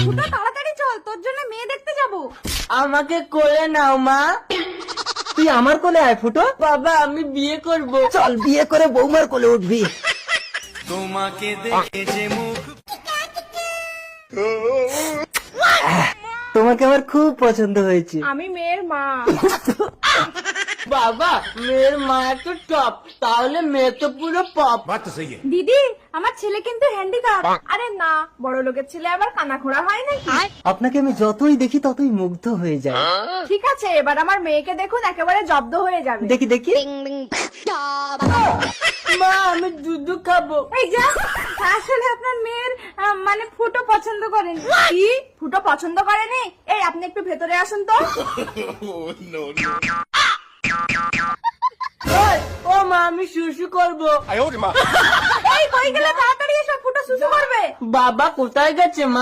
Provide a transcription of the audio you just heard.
ফুটো তাড়াতাড়ি চল, তোর জন্য মেয়ে দেখতে যাব। আমাকে কোলে নাও মা। তুই আমার কোলে আয় ফুটো। বাবা আমি বিয়ে করব। চল বিয়ে করে বৌমার কোলে উঠবি। তোমাকে দেখে যে মুখ তোমাকে আমার খুব পছন্দ হয়েছে। আমি মেয়ের মা। বাবা মেয়ের মা তো টপ, তাহলে মেয়ে তো পুরো পপ। দিদি আমার ছেলে কিন্তু হ্যান্ডিক্যাপ। আরে না, বড় লোকের ছেলে আবার কানা খোড়া হয় নাকি? আপনাকে আমি যতই দেখি ততই মুগ্ধ হয়ে যাই। ঠিক আছে, এবার আমার মেয়েকে দেখুন, একেবারে জব্দ হয়ে যাবে। দেখি দেখি। মা আমি দুধ খাবো। এই যা, আসলে আপনার মেয়ের মানে ফুটো পছন্দ করেন। কি ফুটো পছন্দ করেনি? এই আপনি একটু ভেতরে আসুন তো। ওই, ও মা আমি শুশু করবো। এই কই গেলে? তাড়াতাড়ি এসো, ফুটো শুশু করবে। বাবা কোথায় গেছে মা?